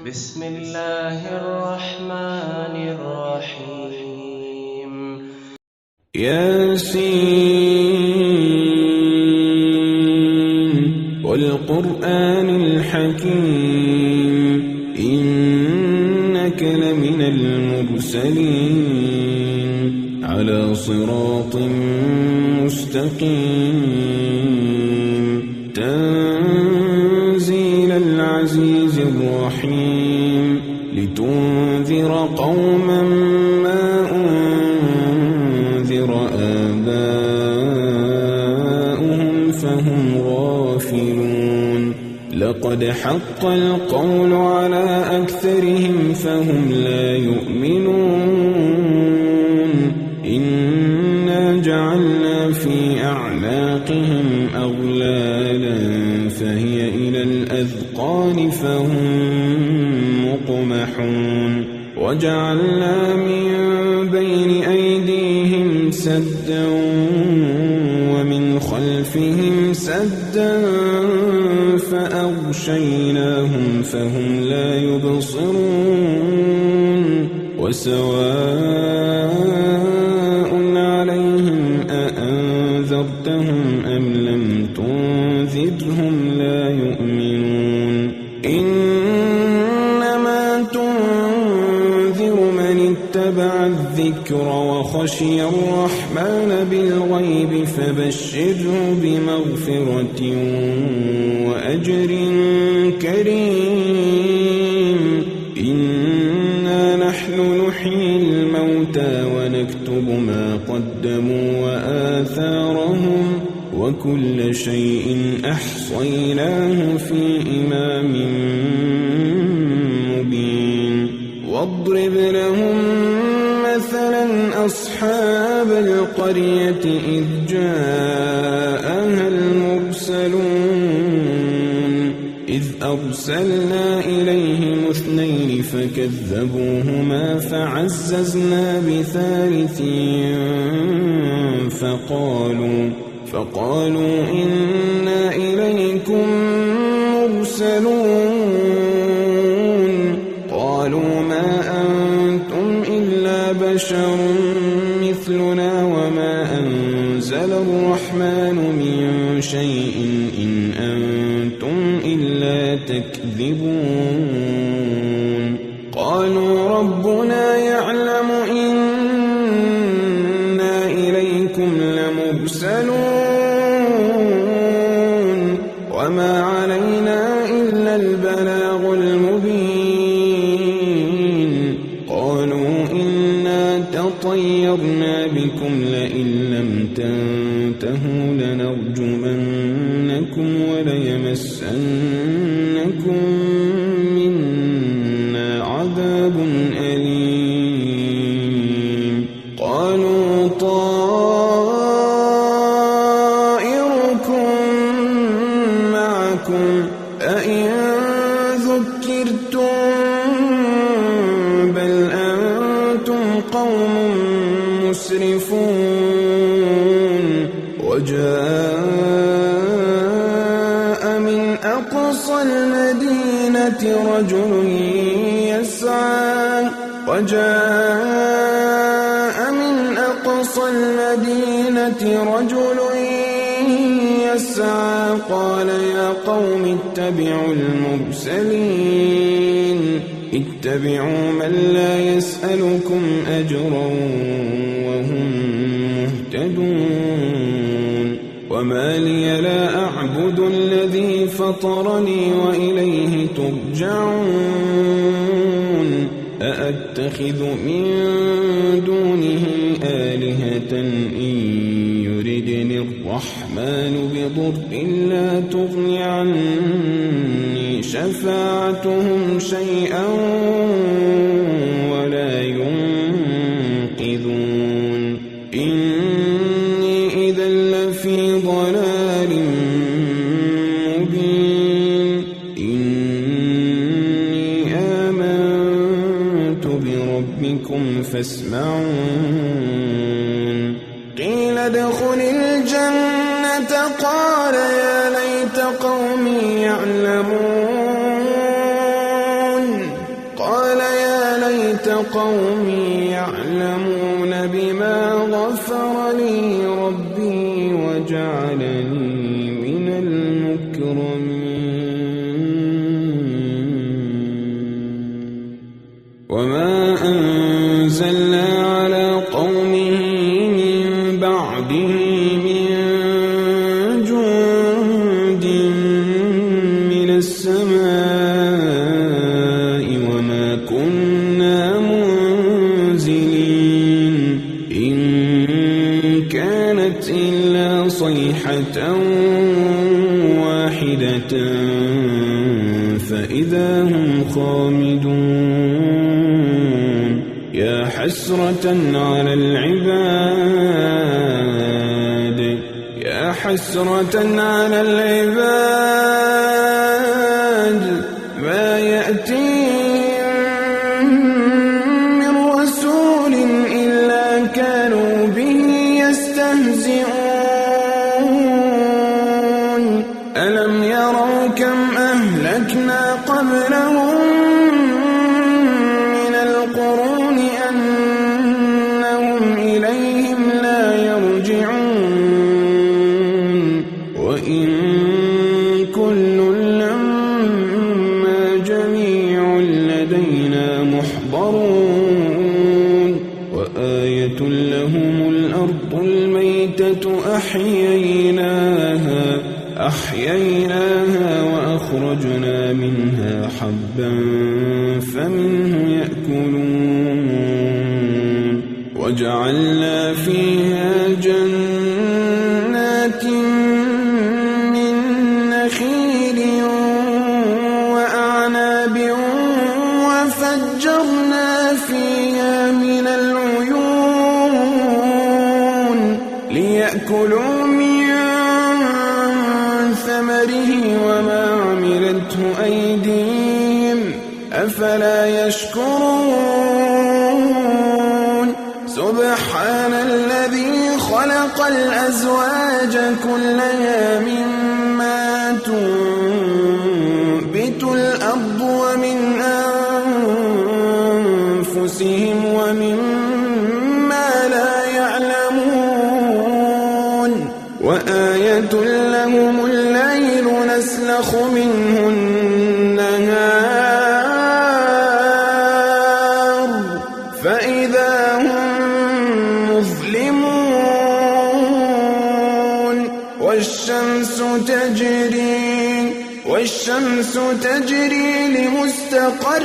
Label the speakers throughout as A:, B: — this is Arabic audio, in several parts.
A: بسم الله الرحمن الرحيم
B: ياسين والقرآن الحكيم إنك لمن المرسلين على صراط مستقيم تنزيل العزيز الرحيم لتنذر قوما ما أنذر آباؤهم فهم غافلون لقد حق القول على أكثرهم فهم لا يؤمنون إنا جعلنا في أعناقهم أغلالا فهي إلى الأذقان فهم مقمحون وجعلنا من بين أيديهم سدا ومن خلفهم سدا فأغشيناهم فهم لا يبصرون وسواء عليهم أأنذرتهم أم لم تنذرهم لا يؤمنون إنما تنذر من اتبع الذكر وخشي الرحمن بالغيب فبشره بمغفرة وأجر كريم إنا نحن نحيي الموتى ونكتب ما قدموا وآثارهم وكل شيء أحصيناه في إمام مبين واضرب لهم مثلا أصحاب القرية إذ جاءها المرسلون إذ أرسلنا إليهم اثنين فكذبوهما فعززنا بثالث فقالوا إنا إليكم مرسلون قالوا ما أنتم إلا بشر مثلنا وما أنزل الرحمن من شيء إن أنتم إلا تكذبون قالوا ربنا يعلم إنا إليكم لمرسلون وما علينا إلا البلاغ المبين قالوا إنا تطيرنا بكم لئن لم تنتهوا لنرجمنكم وليمسنكم منا عذاب أليم قالوا طائركم معكم أئن ذكرتم بل أنتم قوم مسرفون وجاء من أقصى المدينة رجل يسعى قال يا قوم اتبعوا المرسلين اتبعوا من لا يسألكم أجرا وهم مهتدون وما لي لا أعبد الذي فطرني وإليه ترجعون أأتخذ من دونه آلهة إن يردني الرحمن بضر لا تغن عني شفاعتهم شيئا ولا ينقذون إني إذا لفي ضلال مبين إني آمنت بربكم فاسمعون قيل ادخل الجنة قال يا ليت قومي يعلمون قوم يعلمون بما غفر لي ربي وجعلني من المكرمين وما أنزلنا على قومه من بعده من جند من السماء وما كنا منزلين إن كانت إلا صيحة واحدة فإذا هم خامدون يا حسرة على العباد يا حسرة على العباد ما يأتيهم من رسول إلا كانوا به يستهزئون ألم يروا كم أهلكنا قبلهم من القرون أنهم إليهم لا يرجعون وإن كل لما جميع لدينا محضرون وآية لهم الأرض الميتة أحييناها وأخرجنا منها حبا فمنه يأكلون وجعلنا فيها جنات من نخيل وأعناب وفجرنا فيها من العيون ليأكلوا من ثمره وما عملته أيديهم أفلا يشكرون سبحان الذي خلق الأزواج كلها مما تنبت الأرض ومن أنفسهم ومما لا يعلمون وآية لهم الليل نسلخ منه النهار فإذا هم مظلمون والشمس تجري لمستقر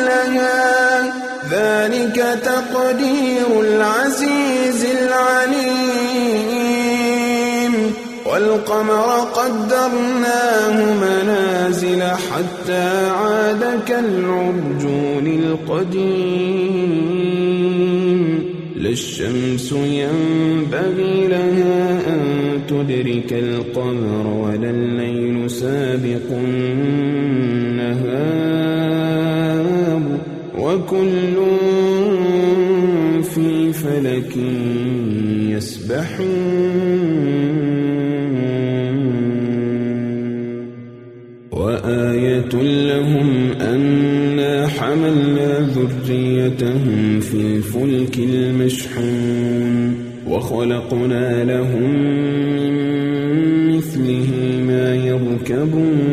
B: لها ذلك تقدير العزيز العليم والقمر قدرناه منازل حتى عاد كالعرجون القديم لا الشمس ينبغي لها أن تدرك القمر ولا الليل سابق النهار وكل في فلك يسبحون وآية لهم أنا حملنا ذريتهم في الفلك المشحون وخلقنا لهم من مثله ما يركبون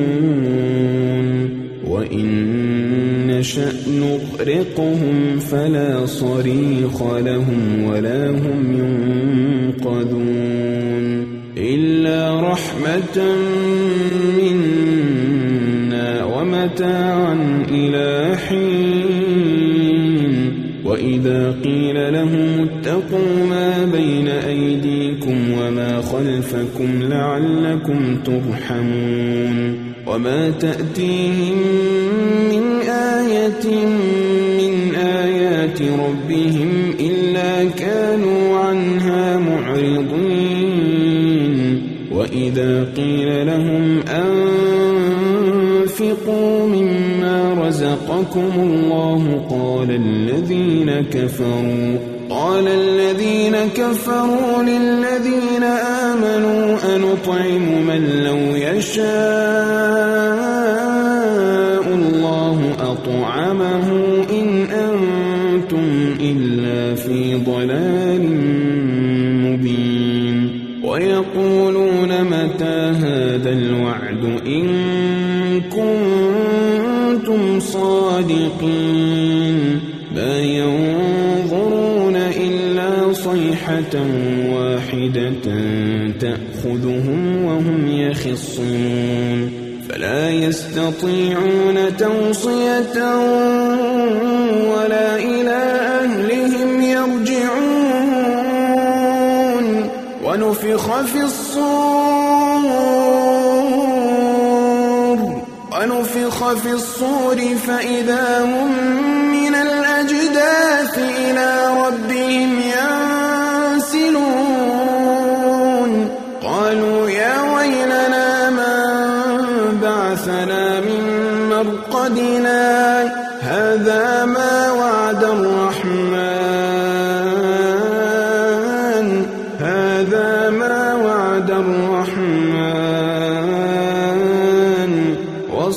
B: وإن نشأ نغرقهم فلا صريخ لهم ولا هم ينقذون إلا رحمة منا ومتاعا إلى حين وإذا قيل لهم اتقوا ما بين أيديكم وما خلفكم لعلكم ترحمون وما تأتيهم من آية من آيات ربهم إلا كانوا عنها معرضين وإذا قيل لهم أنفقوا مما رزقكم الله قال الذين كفروا للذين آمنوا أنطعم من لو يشاء الله أطعمه إن لفي ضلال مبين ويقولون متى هذا الوعد إن كنتم صادقين ما ينظرون إلا صيحة واحدة تأخذهم وهم يخصون فلا يستطيعون توصية ولا إلى أهلهم يرجعون ونفخ في الصور فإذا هم من الأجداث إلى ربهم ينسلون قالوا يا ويلنا من بعثنا من مرقدنا هذا ما وعد الرحمن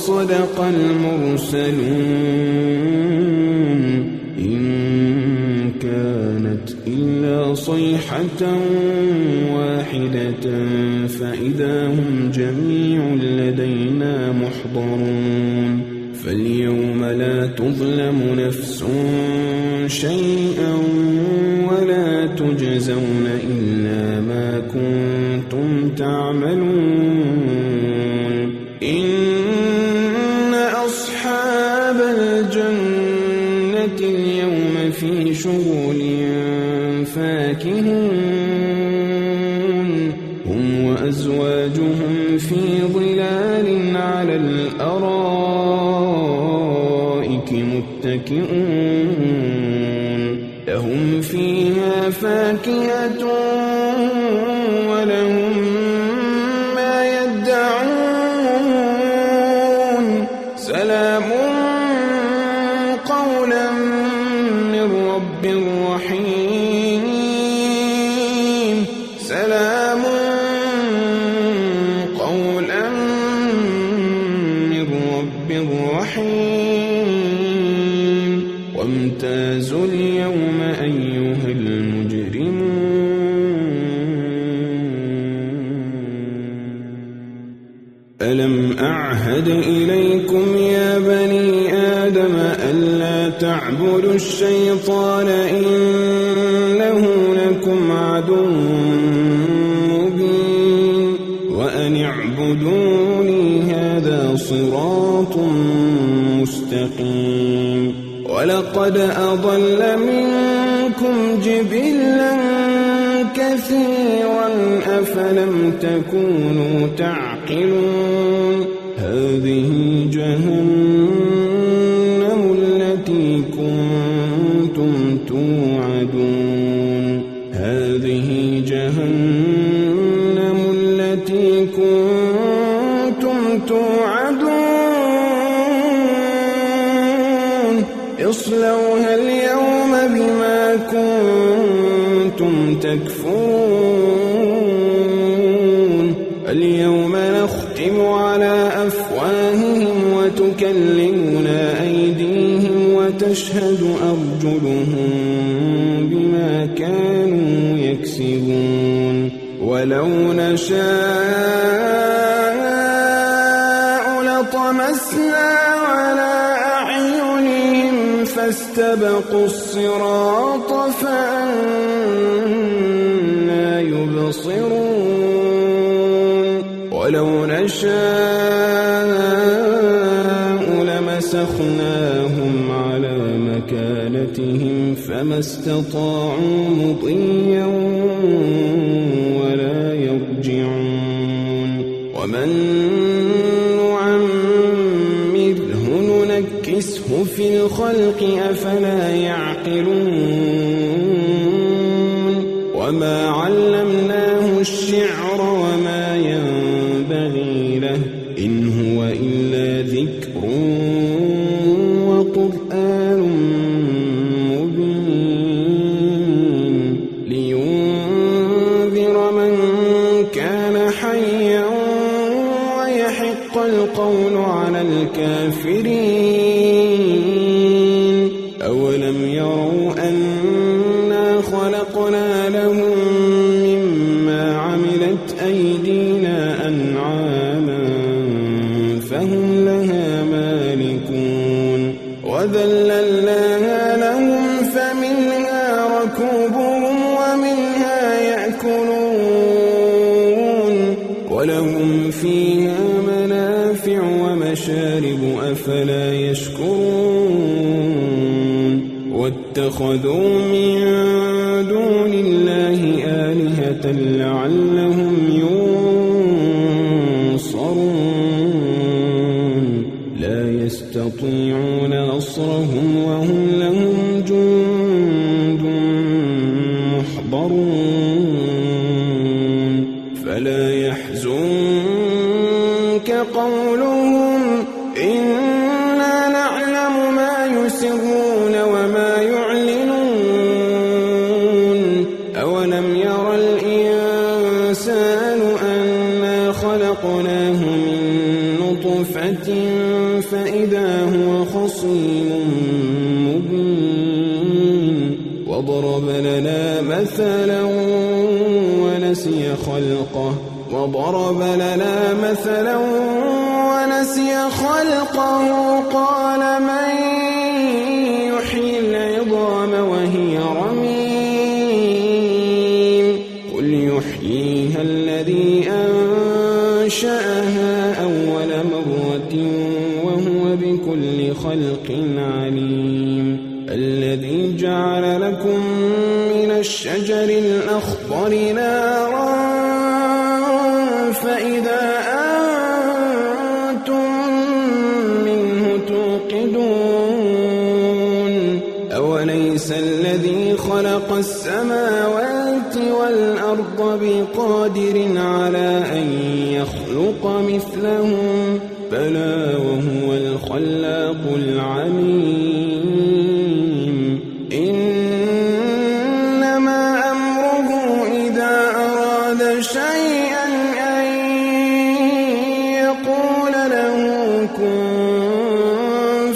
B: وصدق المرسلون إن كانت إلا صيحة واحدة فإذا هم جميع لدينا محضرون فاليوم لا تظلم نفس شيئا ولا تجزون إلا ما كنتم تعملون إن أصحاب الجنة اليوم في شغل فاكهون هم وأزواجهم في ظلال على الأرائك متكئون لهم فيها فاكهة ولهم ما يدعون سلام قولا من رب رحيم سلام قولا من رب رحيم وامتازوا اليوم أيها المجرمون ألم أعهد إليكم يا بني آدم ألا تعبدوا الشيطان إنه لكم عدو مبين وأن اعبدوني هذا صراط مستقيم ولقد أضل منكم جبلا كثيرا أفلم تكونوا تعقلون هذه جهنم التي كنتم توعدون هذه جهنم التي كنتم توعدون اصلوها اليوم بما كنتم تكفرون اليوم نختم على أفواههم وتكلمنا أيديهم وتشهد أرجلهم بما كانوا يكسبون ولو نشاء لطمسنا على أعينهم فاستبقوا الصراط فأنى يبصرون ولو نشاء لمسخناهم على مكانتهم فما استطاعوا مضيا ولا يرجعون ومن نعمره ننكسه في الخلق أفلا يعقلون وما علمناه الشعر وما ينبغي له إن هو إلا ذكر وقرآن مبين لينذر من كان حيا ويحق القول على الكافرين أولم يروا أن وذللناها لهم فمنها ركوبهم ومنها يأكلون ولهم فيها منافع ومشارب أفلا يشكرون واتخذوا من دون الله آلهة لعلهم ينصرون لا يستطيعون نصرهم وهم لهم جند محضرون فلا يحزنك قولهم إنا نعلم ما يسرون وما يعلنون أولم ير الإنسان أنا خلقناه من نطفة فإذا هو خصيم مبين وضرب لنا مثلا ونسي خلقه قال من يحيي العظام وهي رميم قل يحييها الذي أنشأها أول مرة وهو بكل خلق عليم الذي جعل لكم من الشجر الأخضر نارا فإذا أنتم منه توقدون أوليس الذي خلق السماوات والأرض بقادر على أن يخلق مثلهم بلى وهو الخلاق العليم إنما أمره إذا أراد شيئا أن يقول له كن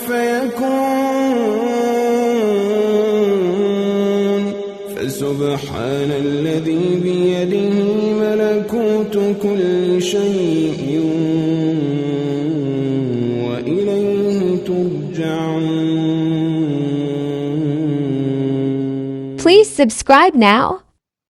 B: فيكون فسبحان الذي بيده ملكوت كل شيء وإليه ترجعون.
C: Please subscribe now.